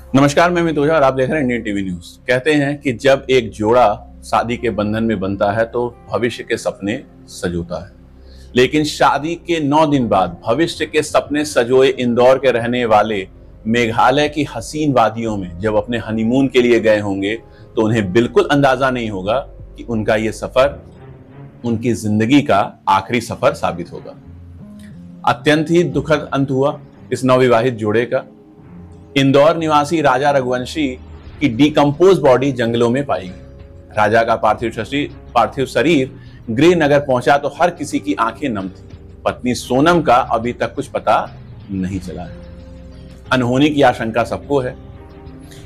नमस्कार, मैं मितोजा और आप देख रहे हैं इंडियन टीवी न्यूज। कहते हैं कि जब एक जोड़ा शादी के बंधन में बनता है तो भविष्य के सपने सजोता है। लेकिन शादी के 9 दिन बाद भविष्य के सपने सजोए इंदौर के रहने वाले मेघालय की हसीन वादियों में जब अपने हनीमून के लिए गए होंगे तो उन्हें बिल्कुल अंदाजा नहीं होगा कि उनका ये सफर उनकी जिंदगी का आखिरी सफर साबित होगा। अत्यंत ही दुखद अंत हुआ इस नवविवाहित जोड़े का। इंदौर निवासी राजा रघुवंशी की डिकम्पोज बॉडी जंगलों में पाई गई। राजा का पार्थिव शरीर गृहनगर पहुंचा तो हर किसी की आंखें नम थी। पत्नी सोनम का अभी तक कुछ पता नहीं चला है। अनहोनी की आशंका सबको है।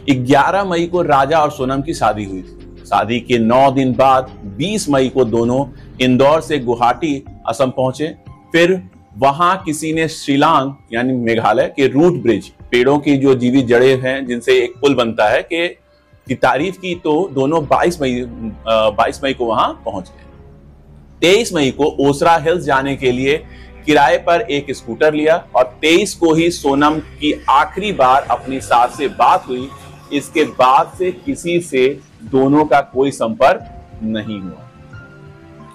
11 मई को राजा और सोनम की शादी हुई थी। शादी के 9 दिन बाद 20 मई को दोनों इंदौर से गुवाहाटी असम पहुंचे। फिर वहां किसी ने शिलांग यानी मेघालय के रूट ब्रिज, पेड़ों की जो जीवित जड़ें हैं जिनसे एक पुल बनता है, की तारीफ की तो दोनों 22 मई को वहां पहुंच गए। 23 मई को ओसरा हिल्स जाने के लिए किराए पर एक स्कूटर लिया और 23 को ही सोनम की आखिरी बार अपनी सास से बात हुई। इसके बाद से किसी से दोनों का कोई संपर्क नहीं हुआ।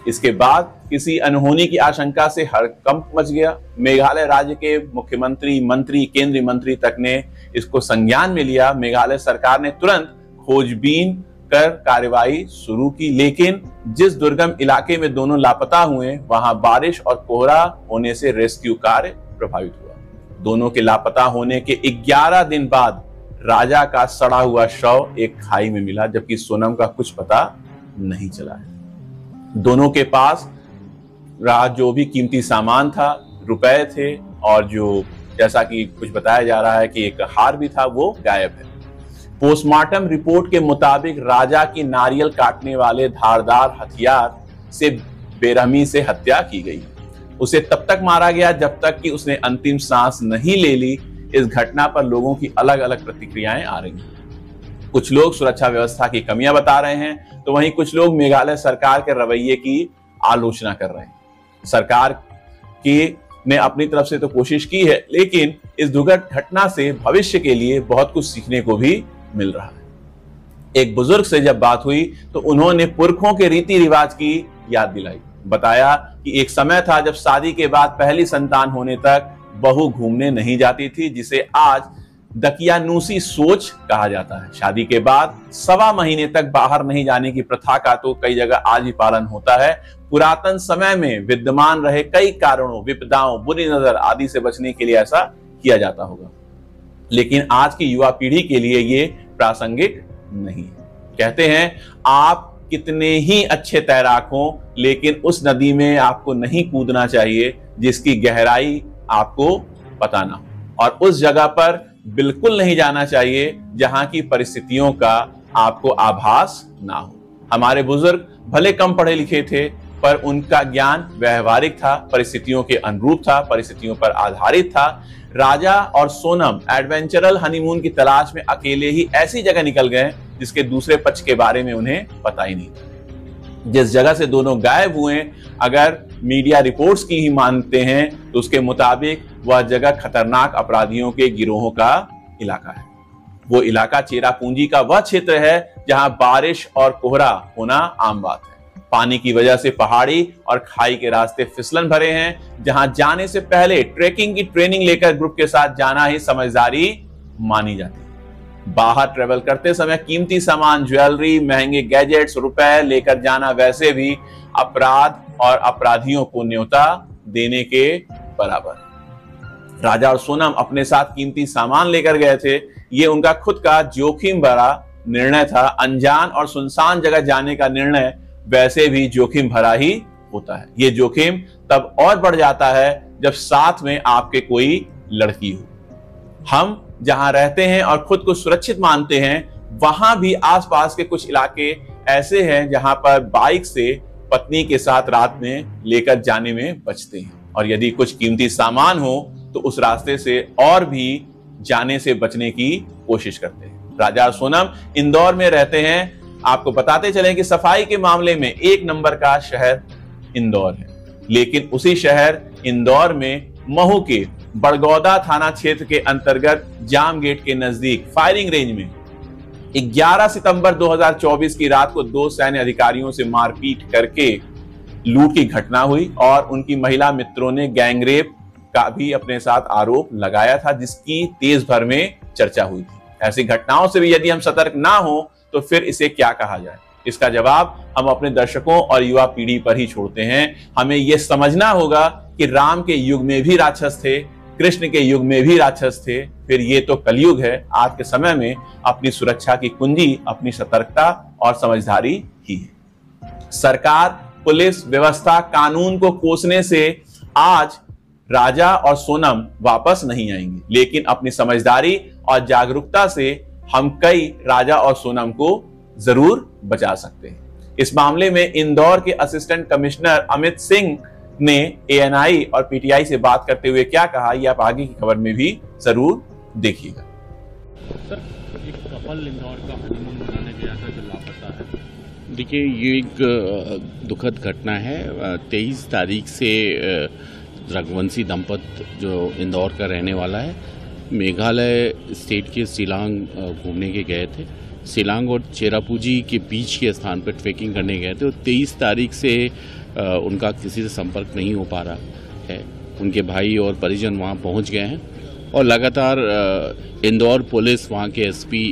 इसके बाद किसी अनहोनी की आशंका से हड़कंप मच गया। मेघालय राज्य के मुख्यमंत्री, मंत्री, केंद्रीय मंत्री तक ने इसको संज्ञान में लिया। मेघालय सरकार ने तुरंत खोजबीन कर कार्रवाई शुरू की, लेकिन जिस दुर्गम इलाके में दोनों लापता हुए वहां बारिश और कोहरा होने से रेस्क्यू कार्य प्रभावित हुआ। दोनों के लापता होने के 11 दिन बाद राजा का सड़ा हुआ शव एक खाई में मिला, जबकि सोनम का कुछ पता नहीं चला है। दोनों के पास जो भी कीमती सामान था, रुपए थे, और जो जैसा कि कुछ बताया जा रहा है कि एक हार भी था, वो गायब है। पोस्टमार्टम रिपोर्ट के मुताबिक राजा की नारियल काटने वाले धारदार हथियार से बेरहमी से हत्या की गई। उसे तब तक मारा गया जब तक कि उसने अंतिम सांस नहीं ले ली। इस घटना पर लोगों की अलग अलग प्रतिक्रियाएं आ रही हैं। कुछ लोग सुरक्षा व्यवस्था की कमियां बता रहे हैं, तो वहीं कुछ लोग मेघालय सरकार के रवैये की आलोचना कर रहे हैं। सरकार की ने अपनी तरफ से तो कोशिश की है, लेकिन इस दुखद घटना से भविष्य के लिए बहुत कुछ सीखने को भी मिल रहा है। एक बुजुर्ग से जब बात हुई तो उन्होंने पुरखों के रीति रिवाज की याद दिलाई। बताया कि एक समय था जब शादी के बाद पहली संतान होने तक बहू घूमने नहीं जाती थी, जिसे आज दकियानूसी सोच कहा जाता है। शादी के बाद 1.25 महीने तक बाहर नहीं जाने की प्रथा का तो कई जगह आज भी पालन होता है। पुरातन समय में विद्यमान रहे कई कारणों, विपदाओं, बुरी नजर आदि से बचने के लिए ऐसा किया जाता होगा, लेकिन आज की युवा पीढ़ी के लिए ये प्रासंगिक नहीं है। कहते हैं आप कितने ही अच्छे तैराक हो, लेकिन उस नदी में आपको नहीं कूदना चाहिए जिसकी गहराई आपको पता ना हो, और उस जगह पर बिल्कुल नहीं जाना चाहिए जहां की परिस्थितियों का आपको आभास ना हो। हमारे बुजुर्ग भले कम पढ़े लिखे थे, पर उनका ज्ञान व्यवहारिक था, परिस्थितियों के अनुरूप था, परिस्थितियों पर आधारित था। राजा और सोनम एडवेंचरल हनीमून की तलाश में अकेले ही ऐसी जगह निकल गए जिसके दूसरे पक्ष के बारे में उन्हें पता ही नहीं था। जिस जगह से दोनों गायब हुए, अगर मीडिया रिपोर्ट्स की ही मानते हैं तो उसके मुताबिक वह जगह खतरनाक अपराधियों के गिरोहों का इलाका है। वो इलाका चेरापूंजी का वह क्षेत्र है जहां बारिश और कोहरा होना आम बात है। पानी की वजह से पहाड़ी और खाई के रास्ते फिसलन भरे हैं, जहां जाने से पहले ट्रेकिंग की ट्रेनिंग लेकर ग्रुप के साथ जाना ही समझदारी मानी जाती है। बाहर ट्रेवल करते समय कीमती सामान, ज्वेलरी, महंगे गैजेट्स, रुपए लेकर जाना वैसे भी अपराध और अपराधियों को न्योता देने के बराबर। राजा और सोनम अपने साथ कीमती सामान लेकर गए थे। ये उनका खुद का जोखिम भरा निर्णय था। अनजान और सुनसान जगह जाने का निर्णय वैसे भी जोखिम भरा ही होता है। ये जोखिम तब और बढ़ जाता है जब साथ में आपके कोई लड़की हो। हम जहां रहते हैं और खुद को सुरक्षित मानते हैं, वहां भी आसपास के कुछ इलाके ऐसे हैं जहां पर बाइक से पत्नी के साथ रात में लेकर जाने में बचते हैं, और यदि कुछ कीमती सामान हो तो उस रास्ते से और भी जाने से बचने की कोशिश करते हैं। राजा और सोनम इंदौर में रहते हैं। आपको बताते चलें कि सफाई के मामले में 1 नंबर का शहर इंदौर है, लेकिन उसी शहर इंदौर में महू के बड़गौदा थाना क्षेत्र के अंतर्गत जाम गेट के नजदीक फायरिंग रेंज में 11 सितंबर 2024 की रात को 2 सैन्य अधिकारियों से मारपीट करके लूट की घटना हुई और उनकी महिला मित्रों ने गैंगरेप का भी अपने साथ आरोप लगाया था, जिसकी देश भर में चर्चा हुई थी। ऐसी घटनाओं से भी यदि हम सतर्क ना हो तो फिर इसे क्या कहा जाए? इसका जवाब हम अपने दर्शकों और युवा पीढ़ी पर ही छोड़ते हैं। हमें यह समझना होगा कि राम के युग में भी राक्षस थे, कृष्ण के युग में भी राक्षस थे, फिर ये तो कलयुग है। आज के समय में अपनी सुरक्षा की कुंजी अपनी सतर्कता और समझदारी ही है। सरकार, पुलिस व्यवस्था, कानून को कोसने से आज राजा और सोनम वापस नहीं आएंगे, लेकिन अपनी समझदारी और जागरूकता से हम कई राजा और सोनम को जरूर बचा सकते हैं। इस मामले में इंदौर के असिस्टेंट कमिश्नर अमित सिंह ने एएनआई और पीटीआई से बात करते हुए क्या कहा, यह आप आगे की खबर में भी जरूर देखिएगा। सर, एक कपल इंदौर का हनीमून मनाने गया था जो लापता है। देखिए, ये एक दुखद घटना है। 23 तारीख से रघुवंशी दंपत जो इंदौर का रहने वाला है, मेघालय स्टेट के शिलांग घूमने के गए थे। शिलांग और चेरापूंजी के बीच के स्थान पर ट्रैकिंग करने गए थे और 23 तारीख से उनका किसी से संपर्क नहीं हो पा रहा है। उनके भाई और परिजन वहां पहुंच गए हैं और लगातार इंदौर पुलिस वहां के एसपी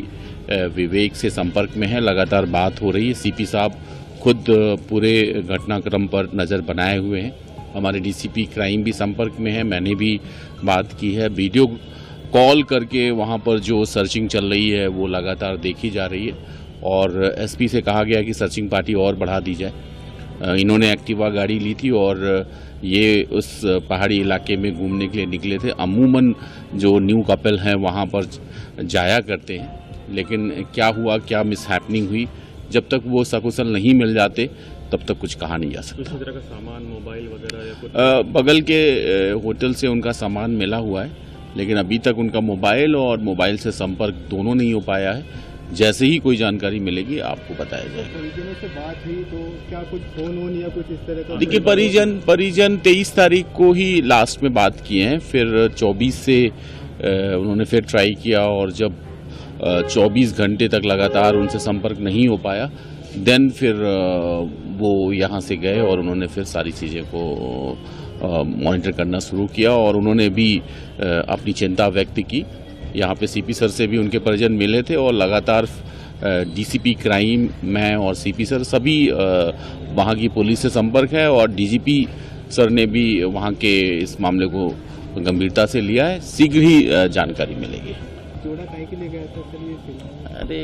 विवेक से संपर्क में है। लगातार बात हो रही है। सीपी साहब खुद पूरे घटनाक्रम पर नज़र बनाए हुए हैं। हमारे डीसीपी क्राइम भी संपर्क में है। मैंने भी बात की है। वीडियो कॉल करके वहां पर जो सर्चिंग चल रही है वो लगातार देखी जा रही है और एसपी से कहा गया कि सर्चिंग पार्टी और बढ़ा दी जाए। इन्होंने एक्टिवा गाड़ी ली थी और ये उस पहाड़ी इलाके में घूमने के लिए निकले थे। अमूमन जो न्यू कपल हैं वहाँ पर जाया करते हैं, लेकिन क्या हुआ, क्या मिसहैपनिंग हुई, जब तक वो सकुशल नहीं मिल जाते तब तक कुछ कहा नहीं जा सकता। किसी तरह का सामान, मोबाइल वगैरह या कुछ? बगल के होटल से उनका सामान मिला हुआ है, लेकिन अभी तक उनका मोबाइल और मोबाइल से संपर्क दोनों नहीं हो पाया है। जैसे ही कोई जानकारी मिलेगी आपको बताया जाएगा। परिजनों से बात हुई तो क्या कुछ फोन वोन या कुछ इस तरह का? देखिए, परिजन 23 तारीख को ही लास्ट में बात किए हैं, फिर 24 से उन्होंने फिर ट्राई किया और जब 24 घंटे तक लगातार उनसे संपर्क नहीं हो पाया, देन फिर वो यहाँ से गए और उन्होंने फिर सारी चीज़ें को मॉनिटर करना शुरू किया और उन्होंने भी अपनी चिंता व्यक्त की। यहाँ पे सीपी सर से भी उनके परिजन मिले थे और लगातार डीसीपी क्राइम, मैं और सीपी सर सभी वहाँ की पुलिस से संपर्क है और डीजीपी सर ने भी वहाँ के इस मामले को गंभीरता से लिया है। शीघ्र ही जानकारी मिलेगी। जोड़ा काहे के लिए गया था सर ये? अरे